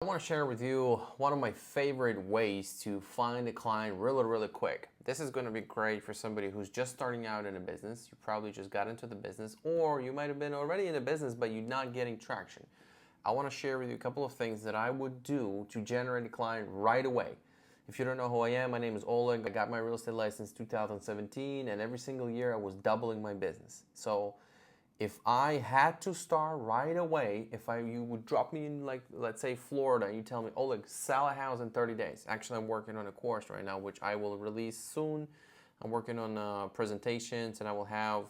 want to share with you one of my favorite ways to find a client really quick. This is going to be great for somebody who's just starting out in a business. You probably just got into the business, or you might have been already in a business but you're not getting traction. I want to share with you a couple of things that I would do to generate a client right away. If you don't know who I am, my name is Oleg. I got my real estate license 2017, and every single year I was doubling my business. So if I had to start right away, you would drop me in, like, let's say Florida, and you tell me, Oleg, sell a house in 30 days. Actually, I'm working on a course right now, which I will release soon. I'm working on presentations, and I will have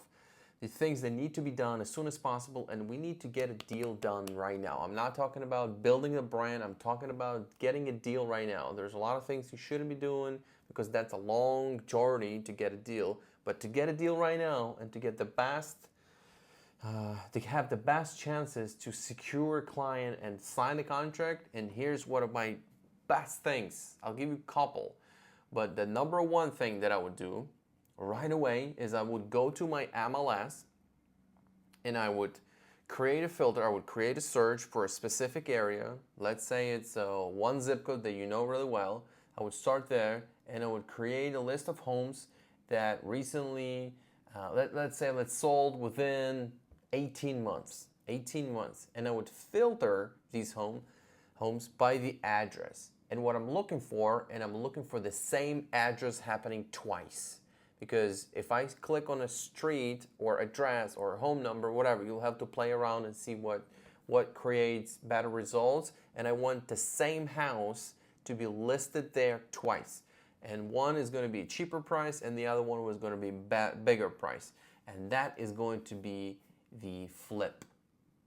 the things that need to be done as soon as possible, and we need to get a deal done right now. I'm not talking about building a brand. I'm talking about getting a deal right now. There's a lot of things you shouldn't be doing because that's a long journey to get a deal. But to get a deal right now and to get the best to have the best chances to secure a client and sign a contract. And here's one of my best things. I'll give you a couple. But the number one thing that I would do right away is I would go to my MLS and I would create a filter. I would create a search for a specific area. Let's say it's one zip code that you know really well. I would start there and I would create a list of homes that recently, let's say, sold within 18 months, and I would filter these homes by the address. And what I'm looking for, the same address happening twice. Because if I click on a street or address or a home number, whatever, you'll have to play around and see what creates better results. And I want the same house to be listed there twice. And one is going to be a cheaper price and the other one was going to be bigger price. And that is going to be the flip.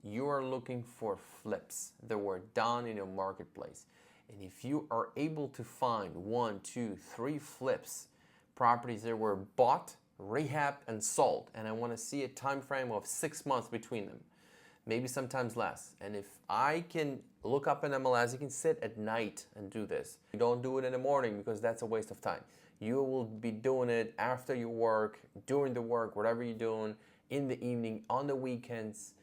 You are looking for flips that were done in your marketplace. And if you are able to find 1, 2, 3 flips, properties that were bought, rehabbed, and sold, and I want to see a time frame of 6 months between them, maybe sometimes less. And if I can look up an MLS, you can sit at night and do this. You don't do it in the morning because that's a waste of time. You will be doing it after you work, during the work, whatever you're doing, in the evening, on the weekends.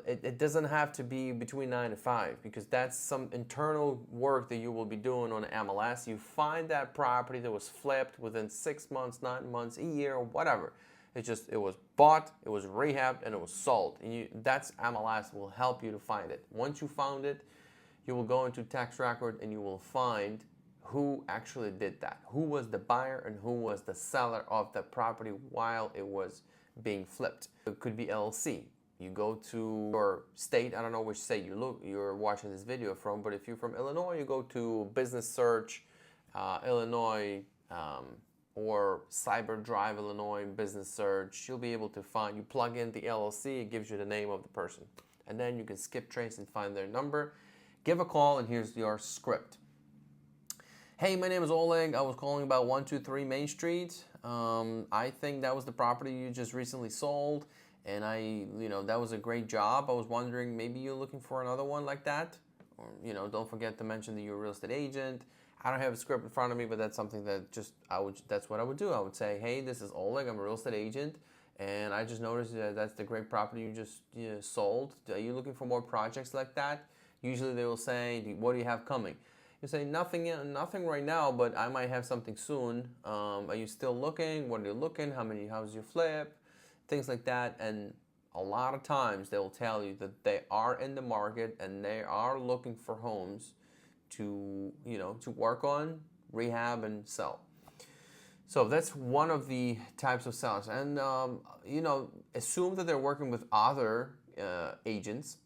It doesn't have to be between 9 and 5 because that's some internal work that you will be doing on MLS. You find that property that was flipped within 6 months, 9 months, a year, or whatever. It was bought, it was rehabbed, and it was sold. And that's MLS will help you to find it. Once you found it, you will go into tax record and you will find who actually did that. Who was the buyer and who was the seller of the property while it was being flipped. It could be LLC. You go to your state, I don't know which state you're watching this video from, but if you're from Illinois, you go to Business Search, Illinois, or Cyber Drive, Illinois, Business Search. You'll be able to find, you plug in the LLC, it gives you the name of the person. And then you can skip trace and find their number. Give a call and here's your script. Hey, my name is Oleg. I was calling about 123 Main Street. I think that was the property you just recently sold, and that was a great job. I was wondering, maybe you're looking for another one like that, or don't forget to mention that you're a real estate agent. I don't have a script in front of me, but that's something that that's what I would do. I would say, hey, this is Oleg. I'm a real estate agent, and I just noticed that that's the great property you just sold. Are you looking for more projects like that? Usually they will say, what do you have coming? You say, nothing right now, but I might have something soon. Are you still looking? What are you looking? How many houses you flip? Things like that. And a lot of times they will tell you that they are in the market and they are looking for homes to work on, rehab, and sell. So that's one of the types of sellers. And assume that they're working with other agents.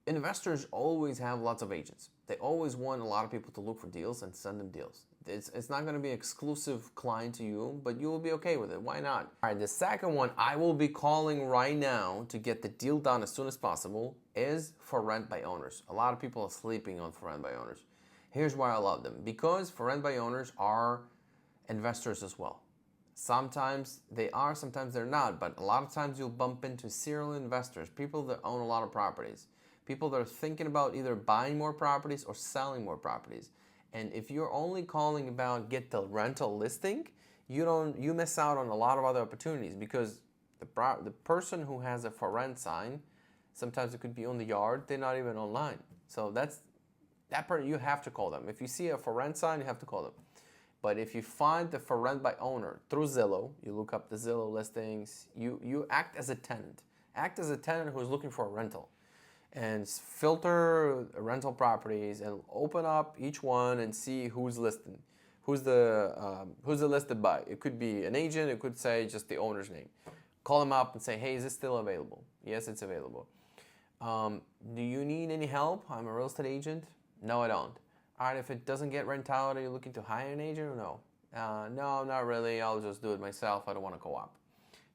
Investors always have lots of agents. They always want a lot of people to look for deals and send them deals. It's not going to be an exclusive client to you, but you will be okay with it. Why not? All right, the second one I will be calling right now to get the deal done as soon as possible is for rent by owners. A lot of people are sleeping on for rent by owners. Here's why I love them. Because for rent by owners are investors as well. Sometimes they are, sometimes they're not, but a lot of times you'll bump into serial investors, people that own a lot of properties. People that are thinking about either buying more properties or selling more properties. And if you're only calling about get the rental listing, you miss out on a lot of other opportunities because the person who has a for rent sign Sometimes it could be on the yard. They're not even online. So that part you have to call them. If you see a for rent sign, you have to call them. But if you find the for rent by owner through Zillow, you look up the Zillow listings, you act as a tenant. Act as a tenant who's looking for a rental. And filter rental properties and open up each one and see who's listed. Who's the listed by? It could be an agent. It could say just the owner's name. Call them up and say, hey, is this still available? Yes, it's available. Do you need any help? I'm a real estate agent. No, I don't. All right, if it doesn't get rent out, are you looking to hire an agent or no? No, not really. I'll just do it myself. I don't want to co-op.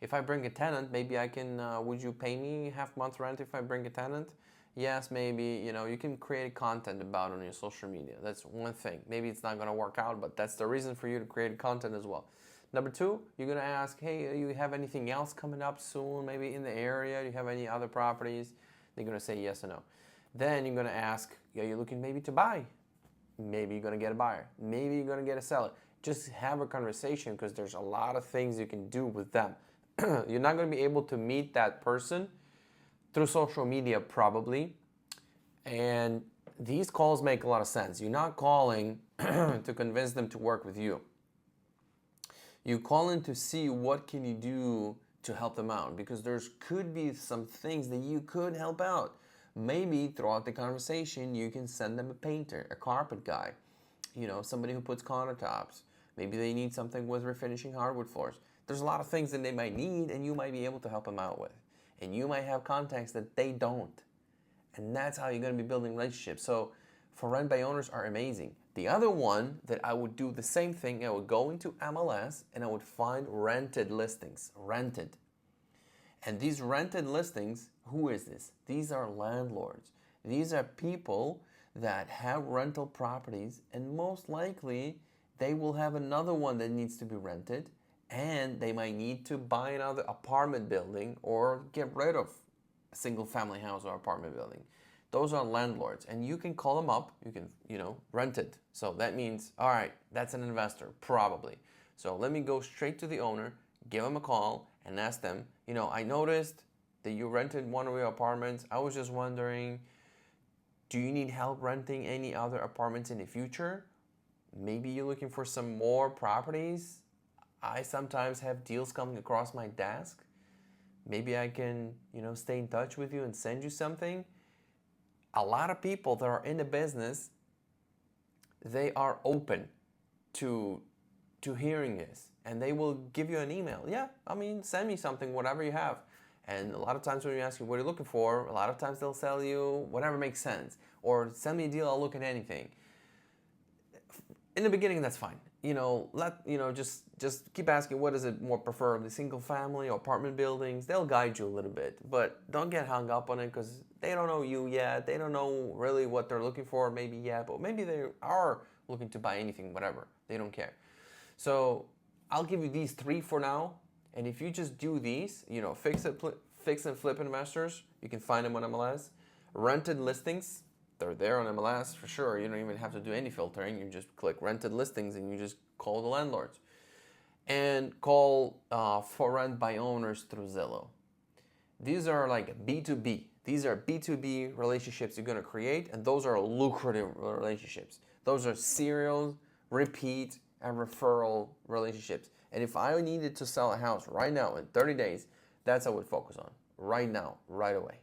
If I bring a tenant, maybe I can, would you pay me half month rent if I bring a tenant? Yes, maybe, you can create content about it on your social media. That's one thing. Maybe it's not going to work out, but that's the reason for you to create content as well. Number two, you're going to ask, hey, you have anything else coming up soon, maybe in the area? Do you have any other properties? They're going to say yes or no. Then you're going to ask, are you looking maybe to buy? Maybe you're going to get a buyer. Maybe you're going to get a seller. Just have a conversation because there's a lot of things you can do with them. You're not going to be able to meet that person through social media probably. And these calls make a lot of sense. You're not calling to convince them to work with you. You call in to see what can you do to help them out because there's could be some things that you could help out. Maybe throughout the conversation you can send them a painter, a carpet guy, somebody who puts countertops. Maybe they need something with refinishing hardwood floors. There's a lot of things that they might need and you might be able to help them out with. And you might have contacts that they don't. And that's how you're going to be building relationships. So for rent by owners are amazing. The other one that I would do the same thing, I would go into MLS and I would find rented listings, rented. And these rented listings, who is this? These are landlords. These are people that have rental properties and most likely they will have another one that needs to be rented and they might need to buy another apartment building or get rid of a single family house or apartment building. Those are landlords and you can call them up, you can, rent it. So that means, all right, that's an investor, probably. So let me go straight to the owner, give them a call and ask them, I noticed that you rented one of your apartments. I was just wondering, do you need help renting any other apartments in the future? Maybe you're looking for some more properties. I sometimes have deals coming across my desk. Maybe I can, stay in touch with you and send you something. A lot of people that are in the business, they are open to hearing this and they will give you an email. Yeah, send me something, whatever you have. And a lot of times when you ask you what you're looking for, a lot of times they'll sell you whatever makes sense. Or send me a deal, I'll look at anything. In the beginning, that's fine. Just keep asking what is it more preferably, single family or apartment buildings. They'll guide you a little bit, but don't get hung up on it because they don't know you yet. They don't know really what they're looking for maybe yet, but maybe they are looking to buy anything, whatever. They don't care. So I'll give you these three for now. And if you just do these, fix and flip investors, you can find them on MLS. Rented listings, they're there on MLS for sure. You don't even have to do any filtering. You just click rented listings and you just call the landlords. And call for rent by owners through Zillow. These are like B2B. These are B2B relationships you're going to create, and those are lucrative relationships. Those are serial, repeat, and referral relationships. And if I needed to sell a house right now in 30 days, that's what I would focus on. Right now, right away.